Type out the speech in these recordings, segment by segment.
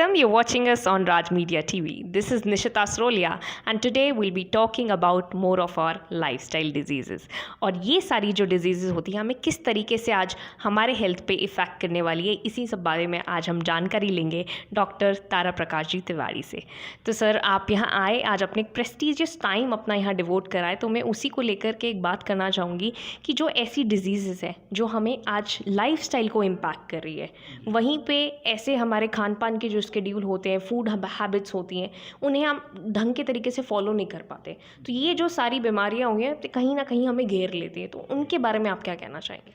Welcome, you're watching us on Raj Media TV. This is Nishita Srolia and today we'll be talking about more of our lifestyle diseases. और ये सारी जो disease होती हैं हमें किस तरीके से आज हमारे हेल्थ पे इफ़ेक्ट करने वाली है, इसी सब बारे में आज हम जानकारी लेंगे डॉक्टर तारा प्रकाश जी तिवारी से। तो सर आप यहाँ आए, आज अपने प्रेस्टीजियस टाइम अपना यहाँ डिवोट कराए, तो मैं उसी को लेकर के एक बात करना चाहूँगी कि जो ऐसी डिजीज़ है जो हमें आज लाइफस्टाइल को इम्पैक्ट कर रही है, वहीं पे ऐसे हमारे खान पान के जो शेड्यूल होते हैं, फूड हैबिट्स होती हैं, उन्हें हम ढंग के तरीके से फॉलो नहीं कर पाते, तो ये जो सारी बीमारियां हुई हैं कहीं ना कहीं हमें घेर लेती हैं, तो उनके बारे में आप क्या कहना चाहेंगे?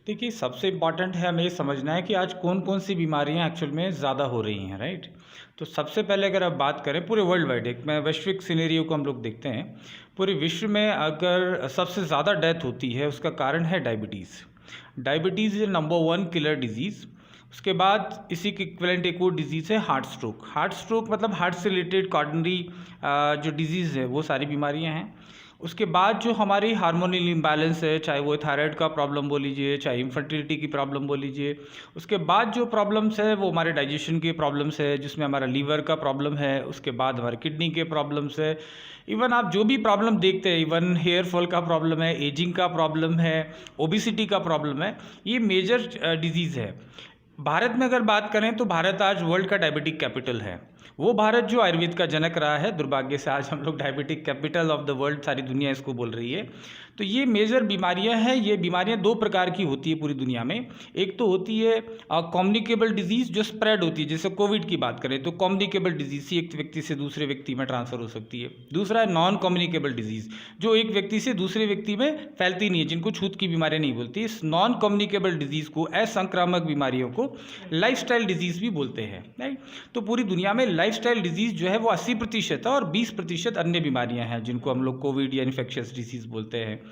देखिए, सबसे इम्पॉर्टेंट है हमें ये समझना है कि आज कौन कौन सी बीमारियां एक्चुअल में ज़्यादा हो रही हैं, राइट। तो सबसे पहले अगर आप बात करें पूरे वर्ल्ड वाइड, एक मैं वैश्विक सिनेरियो को हम लोग देखते हैं, पूरे विश्व में अगर सबसे ज़्यादा डेथ होती है उसका कारण है diabetes. Diabetes is number 1 killer disease. उसके बाद इसी के इक्विवेलेंट एक और डिजीज़ है हार्ट स्ट्रोक। हार्ट स्ट्रोक मतलब हार्ट से रिलेटेड कॉर्डनरी जो डिजीज़ है वो सारी बीमारियां हैं। उसके बाद जो हमारी हार्मोनल इम्बैलेंस है, चाहे वो थायराइड का प्रॉब्लम बोल लीजिए, चाहे इनफर्टिलिटी की प्रॉब्लम बोल लीजिए। उसके बाद जो प्रॉब्लम्स है वो हमारे डाइजेशन के प्रॉब्लम्स है, जिसमें हमारा लीवर का प्रॉब्लम है। उसके बाद हमारे किडनी के प्रॉब्लम्स है। इवन आप जो भी प्रॉब्लम देखते हैं, इवन हेयर फॉल का प्रॉब्लम है, एजिंग का प्रॉब्लम है, ओबिसिटी का प्रॉब्लम है, ये मेजर डिजीज़ है। भारत में अगर बात करें तो भारत आज वर्ल्ड का डायबिटिक कैपिटल है। वो भारत जो आयुर्वेद का जनक रहा है, दुर्भाग्य से आज हम लोग diabetic capital of the world सारी दुनिया इसको बोल रही है। तो ये मेजर बीमारियां हैं। ये बीमारियां दो प्रकार की होती है पूरी दुनिया में। एक तो होती है कम्युनिकेबल डिजीज़ जो स्प्रेड होती है, जैसे कोविड की बात करें तो कम्युनिकेबल डिजीज़ एक व्यक्ति से दूसरे व्यक्ति में ट्रांसफ़र हो सकती है। दूसरा है नॉन कम्युनिकेबल डिजीज़ जो एक व्यक्ति से दूसरे व्यक्ति में फैलती नहीं है, जिनको छूत की बीमारियाँ नहीं बोलती। इस नॉन कम्युनिकेबल डिजीज़ को, असंक्रामक बीमारियों को लाइफस्टाइल डिजीज़ भी बोलते हैं, राइट। तो पूरी दुनिया में लाइफस्टाइल डिजीज़ जो है वो 80% है और 20% अन्य बीमारियां हैं जिनको हम लोग कोविड या इन्फेक्शियस डिजीज़ बोलते हैं।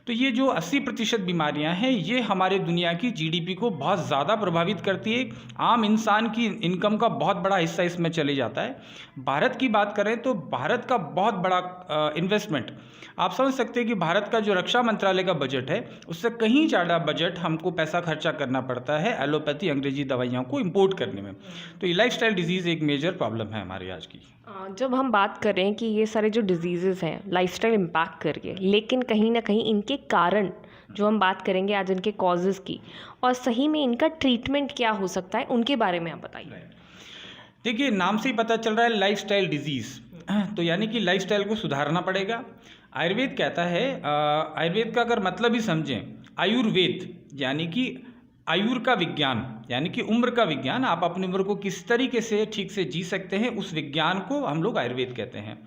तो ये जो 80% बीमारियां हैं ये हमारे दुनिया की जीडीपी को बहुत ज़्यादा प्रभावित करती है। आम इंसान की इनकम का बहुत बड़ा हिस्सा इसमें चले जाता है। भारत की बात करें तो भारत का बहुत बड़ा इन्वेस्टमेंट, आप समझ सकते हैं कि भारत का जो रक्षा मंत्रालय का बजट है उससे कहीं ज़्यादा बजट हमको पैसा खर्चा करना पड़ता है एलोपैथी अंग्रेजी दवाइयों को इम्पोर्ट करने में। तो ये लाइफस्टाइल डिजीज़ एक मेजर प्रॉब्लम है हमारी आज की। जब हम बात करें कि ये सारे जो डिजीज़ हैं लाइफस्टाइल इम्पैक्ट कर रही है, लेकिन कहीं ना कहीं इनके कारण जो हम बात करेंगे आज इनके कॉजेज़ की, और सही में इनका ट्रीटमेंट क्या हो सकता है, उनके बारे में आप बताइए। देखिए, नाम से ही पता चल रहा है लाइफस्टाइल डिजीज़, तो यानी कि लाइफस्टाइल को सुधारना पड़ेगा। आयुर्वेद कहता है, आयुर्वेद का अगर मतलब ही समझें, आयुर्वेद यानी कि आयुर का विज्ञान, यानी कि उम्र का विज्ञान। आप अपनी उम्र को किस तरीके से ठीक से जी सकते हैं, उस विज्ञान को हम लोग आयुर्वेद कहते हैं।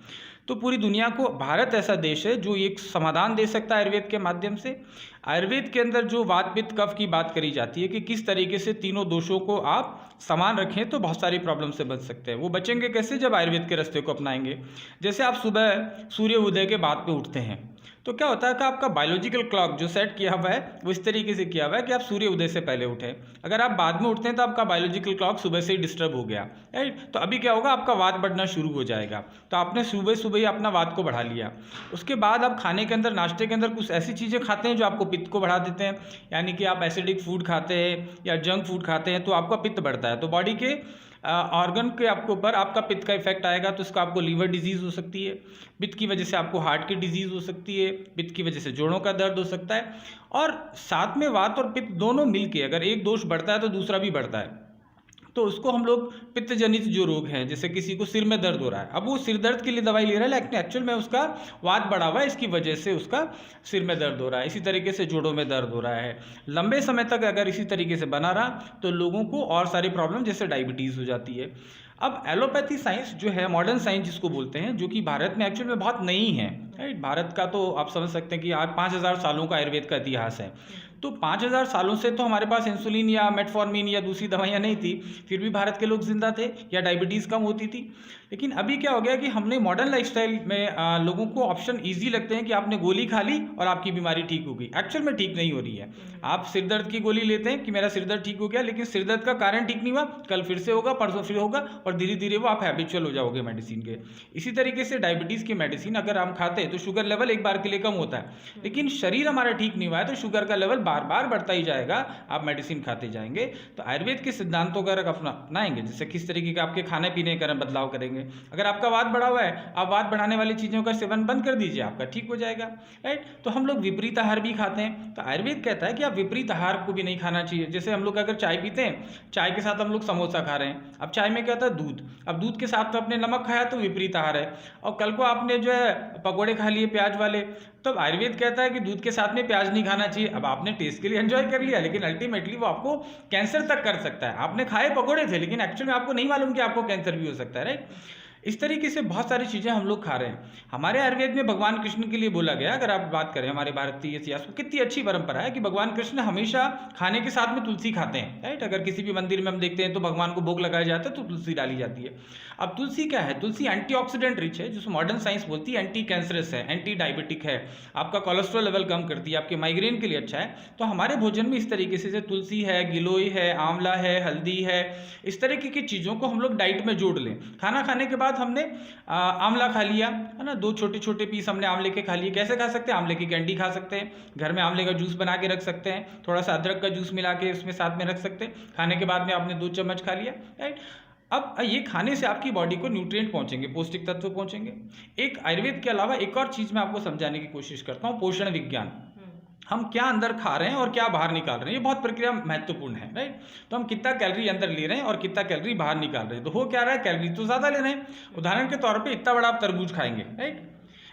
तो पूरी दुनिया को भारत ऐसा देश है जो एक समाधान दे सकता है आयुर्वेद के माध्यम से। आयुर्वेद के अंदर जो वात पित्त कफ की बात करी जाती है कि किस तरीके से तीनों दोषों को आप समान रखें तो बहुत सारी प्रॉब्लम से बच सकते हैं। वो बचेंगे कैसे? जब आयुर्वेद के रास्ते को अपनाएंगे। जैसे आप सुबह सूर्य उदय के बाद पे उठते हैं तो क्या होता है कि आपका बायोलॉजिकल क्लॉक जो सेट किया हुआ है वो इस तरीके से किया हुआ है कि आप सूर्य उदय से पहले उठें। अगर आप बाद में उठते हैं तो आपका बायोलॉजिकल क्लॉक सुबह से ही डिस्टर्ब हो गया, राइट। तो अभी क्या होगा, आपका वात बढ़ना शुरू हो जाएगा। तो आपने सुबह सुबह ही अपना वात को बढ़ा लिया। उसके बाद आप खाने के अंदर, नाश्ते के अंदर कुछ ऐसी चीज़ें खाते हैं जो आपको पित्त को बढ़ा देते हैं, यानी कि आप एसिडिक फूड खाते हैं या जंक फूड खाते हैं तो आपका पित्त बढ़ता है। तो बॉडी के ऑर्गन के आपके ऊपर आपका पित्त का इफेक्ट आएगा, तो इसका आपको लीवर डिजीज़ हो सकती है, पित्त की वजह से आपको हार्ट की डिजीज़ हो सकती है, पित्त की वजह से जोड़ों का दर्द हो सकता है। और साथ में वात और पित्त दोनों मिलके अगर एक दोष बढ़ता है तो दूसरा भी बढ़ता है, तो उसको हम लोग पित्त जनित जो रोग हैं, जैसे किसी को सिर में दर्द हो रहा है, अब वो सिर दर्द के लिए दवाई ले रहा है लेकिन एक्चुअल में उसका वात बढ़ा हुआ है, इसकी वजह से उसका सिर में दर्द हो रहा है। इसी तरीके से जोड़ों में दर्द हो रहा है। लंबे समय तक अगर इसी तरीके से बना रहा तो लोगों को और सारी प्रॉब्लम जैसे डायबिटीज़ हो जाती है। अब एलोपैथी साइंस जो है, मॉडर्न साइंस जिसको बोलते हैं, जो कि भारत में एक्चुअल में बहुत नई है, राइट। भारत का तो आप समझ सकते हैं कि आज 5000 सालों का आयुर्वेद का इतिहास है। तो 5000 सालों से तो हमारे पास इंसुलिन या मेटफॉर्मिन या दूसरी दवाइयाँ नहीं थी, फिर भी भारत के लोग जिंदा थे या डायबिटीज़ कम होती थी। लेकिन अभी क्या हो गया कि हमने मॉडर्न लाइफस्टाइल में लोगों को ऑप्शन ईजी लगते हैं कि आपने गोली खा ली और आपकी बीमारी ठीक हो गई। एक्चुअल में ठीक नहीं हो रही है। आप सिर दर्द की गोली लेते हैं कि मेरा सिर दर्द ठीक हो गया, लेकिन सिर दर्द का कारण ठीक नहीं हुआ, कल फिर से होगा, परसों फिर होगा, और धीरे धीरे वो आप हैबिचुअल हो जाओगे मेडिसिन के। इसी तरीके से डायबिटीज़ की मेडिसिन अगर हम खाते हैं तो शुगर लेवल एक बार के लिए कम होता है, लेकिन शरीर हमारा ठीक नहीं हुआ है तो शुगर का लेवल बार बार बढ़ता ही जाएगा, आप मेडिसिन खाते जाएंगे। तो आयुर्वेद के सिद्धांतों का अगर अपनाएंगे, जैसे किस तरीके का आपके खाने पीने का बदलाव करेंगे। अगर आपका वात बढ़ा हुआ है, आप वात बढ़ाने वाली चीज़ों का सेवन बंद कर दीजिए, आपका ठीक हो जाएगा, राइट। तो हम लोग विपरीत आहार भी खाते हैं, तो आयुर्वेद कहता है कि आप विपरीत आहार को भी नहीं खाना चाहिए। जैसे हम लोग अगर चाय पीते हैं, चाय के साथ हम लोग समोसा खा रहे हैं, अब चाय में क्या होता है, दूध, अब दूध के साथ तो आपने नमक खाया तो विपरीत आहार है, और कल को आपने जो है पकौड़े खा लिए प्याज वाले, तो आयुर्वेद कहता है कि दूध के साथ में प्याज नहीं खाना चाहिए। अब आपने टेस्ट के लिए एंजॉय कर लिया, लेकिन अल्टीमेटली वो आपको कैंसर तक कर सकता है। आपने खाए पकौड़े थे, लेकिन एक्चुअल में आपको नहीं मालूम कि आपको कैंसर भी हो सकता है, राइट। इस तरीके से बहुत सारी चीज़ें हम लोग खा रहे हैं। हमारे आयुर्वेद में भगवान कृष्ण के लिए बोला गया, अगर आप बात करें हमारे भारतीय इतिहास को, कितनी अच्छी परंपरा है कि भगवान कृष्ण हमेशा खाने के साथ में तुलसी खाते हैं, राइट। अगर किसी भी मंदिर में हम देखते हैं तो भगवान को भोग लगाया जाता है तो तुलसी डाली जाती है। अब तुलसी क्या है, तुलसी एंटीऑक्सीडेंट रिच है, जिसको मॉडर्न साइंस बोलती है एंटी कैंसरस है, एंटी डायबिटिक है, आपका कोलेस्ट्रॉल लेवल कम करती है, आपके माइग्रेन के लिए अच्छा है। तो हमारे भोजन में इस तरीके से तुलसी है, गिलोय है, आंवला है, हल्दी है, इस तरीके की चीज़ों को हम लोग डाइट में जोड़ लें। खाना खाने के बाद हमने आंवला खा लिया, है ना, 2 छोटे छोटे पीस हमने आंवले के खा लिए। कैसे खा सकते हैं, आंवले की कैंडी खा सकते हैं, घर में आंवले का जूस बना के रख सकते हैं, थोड़ा सा अदरक का जूस मिला के उसमें साथ में रख सकते हैं। खाने के बाद में आपने 2 चम्मच खा लिया, राइट। अब ये खाने से आपकी बॉडी को न्यूट्रिएंट पहुंचेंगे, पौष्टिक तत्व पहुंचेंगे। एक आयुर्वेद के अलावा एक और चीज़ मैं आपको समझाने की कोशिश करता हूँ, पोषण विज्ञान। हम क्या अंदर खा रहे हैं और क्या बाहर निकाल रहे हैं, ये बहुत प्रक्रिया महत्वपूर्ण है, राइट। तो हम कितना कैलोरी अंदर ले रहे हैं और कितना कैलोरी बाहर निकाल रहे हैं, तो हो क्या रहा है, कैलोरी तो ज़्यादा ले रहे हैं। उदाहरण के तौर पे इतना बड़ा आप तरबूज खाएंगे, राइट,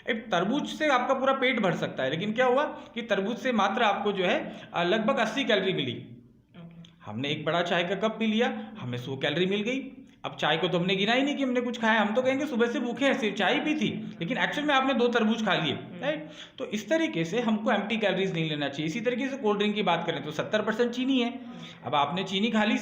एक तरबूज से आपका पूरा पेट भर सकता है, लेकिन क्या हुआ कि तरबूज से मात्र आपको जो है लगभग 80 कैलोरी मिली। हमने एक बड़ा चाय का कप पी लिया, हमें 100 कैलोरी मिल गई। अब चाय को तो हमने गिना ही नहीं कि हमने कुछ खाया, हम तो कहेंगे सुबह से भूखे हैं, सिर्फ चाय पी थी, लेकिन एक्चुअल में आपने 2 तरबूज खा लिए, राइट। तो इस तरीके से हमको एम्प्टी कैलोरीज नहीं लेना चाहिए। इसी तरीके से कोल्ड ड्रिंक की बात करें तो 70% चीनी है, अब आपने चीनी खा ली,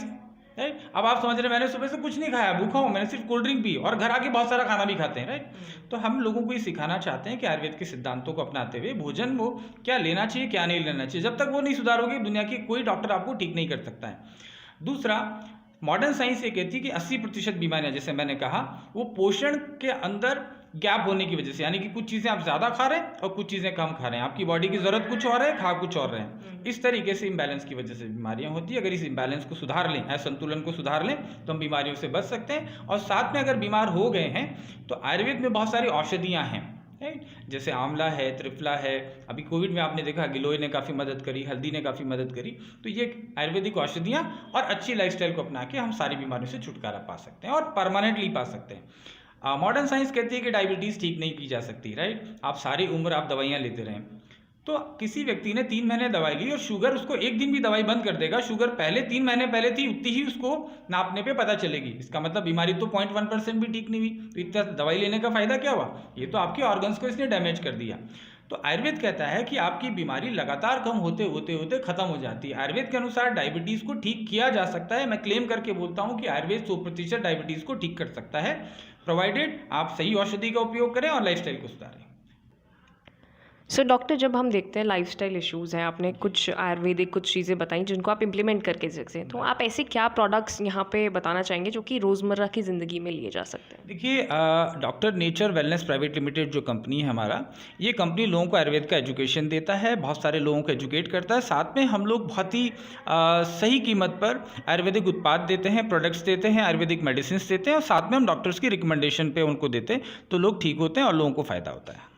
राइट। अब आप समझ रहे मैंने सुबह से कुछ नहीं खाया, भूखा हूँ, मैंने सिर्फ कोल्ड ड्रिंक पी, और घर आके बहुत सारा खाना भी खाते हैं, राइट। तो हम लोगों को ये सिखाना चाहते हैं कि आयुर्वेद के सिद्धांतों को अपनाते हुए भोजन वो क्या लेना चाहिए क्या नहीं लेना चाहिए। जब तक वो नहीं सुधारोगे, दुनिया की कोई डॉक्टर आपको ठीक नहीं कर सकता है। दूसरा, मॉडर्न साइंस ये कहती है कि 80% बीमारियां, जैसे मैंने कहा, वो पोषण के अंदर गैप होने की वजह से, यानी कि कुछ चीज़ें आप ज़्यादा खा रहे हैं और कुछ चीज़ें कम खा रहे हैं, आपकी बॉडी की ज़रूरत कुछ और है, खा कुछ और रहे हैं, इस तरीके से इम्बैलेंस की वजह से बीमारियां होती है। अगर इस इम्बैलेंस को सुधार लें, असंतुलन को सुधार लें, तो हम बीमारियों से बच सकते हैं। और साथ में अगर बीमार हो गए हैं तो आयुर्वेद में बहुत सारी औषधियाँ हैं, राइट, जैसे आंवला है, त्रिफला है, अभी कोविड में आपने देखा गिलोय ने काफ़ी मदद करी, हल्दी ने काफ़ी मदद करी। तो ये आयुर्वेदिक औषधियाँ और अच्छी लाइफस्टाइल को अपना के हम सारी बीमारियों से छुटकारा पा सकते हैं और परमानेंटली पा सकते हैं। मॉडर्न साइंस कहती है कि डायबिटीज़ ठीक नहीं की जा सकती, राइट। आप सारी उम्र आप दवाइयाँ लेते रहें, तो किसी व्यक्ति ने 3 महीने दवाई ली और शुगर उसको एक दिन भी दवाई बंद कर देगा, शुगर पहले 3 महीने पहले थी उतनी ही उसको नापने पे पता चलेगी, इसका मतलब बीमारी तो 0.1% भी ठीक नहीं हुई, तो इतना दवाई लेने का फायदा क्या हुआ, ये तो आपके ऑर्गन्स को इसने डैमेज कर दिया। तो आयुर्वेद कहता है कि आपकी बीमारी लगातार कम होते होते होते खत्म हो जाती है। आयुर्वेद के अनुसार डायबिटीज़ को ठीक किया जा सकता है। मैं क्लेम करके बोलता हूँ कि आयुर्वेद 100% डायबिटीज़ को ठीक कर सकता है, प्रोवाइडेड आप सही औषधि का उपयोग करें और लाइफस्टाइल को सुधारें। सो डॉक्टर, जब हम देखते हैं लाइफस्टाइल इश्यूज़ हैं, आपने कुछ आयुर्वेदिक कुछ चीज़ें बताई जिनको आप इम्प्लीमेंट करके सकते हैं, तो आप ऐसे क्या प्रोडक्ट्स यहाँ पे बताना चाहेंगे जो कि रोज़मर्रा की ज़िंदगी में लिए जा सकते हैं? देखिए, doctor nature wellness private limited जो कंपनी है हमारा, ये कंपनी लोगों को आयुर्वेद का एजुकेशन देता है, बहुत सारे लोगों को एजुकेट करता है। साथ में हम लोग बहुत ही सही कीमत पर आयुर्वेदिक उत्पाद देते हैं, प्रोडक्ट्स देते हैं, आयुर्वेदिक मेडिसिन देते हैं, और साथ में हम डॉक्टर्स की रिकमेंडेशन पे उनको देते हैं, तो लोग ठीक होते हैं और लोगों को फ़ायदा होता है।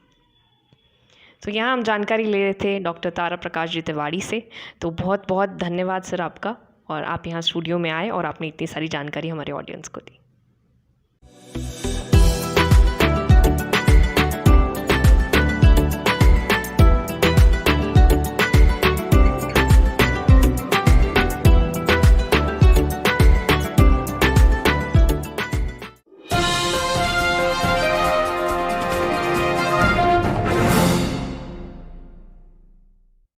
तो यहाँ हम जानकारी ले रहे थे डॉक्टर तारा प्रकाश जी तिवारी से। तो बहुत बहुत धन्यवाद सर आपका, और आप यहाँ स्टूडियो में आए और आपने इतनी सारी जानकारी हमारे ऑडियंस को दी।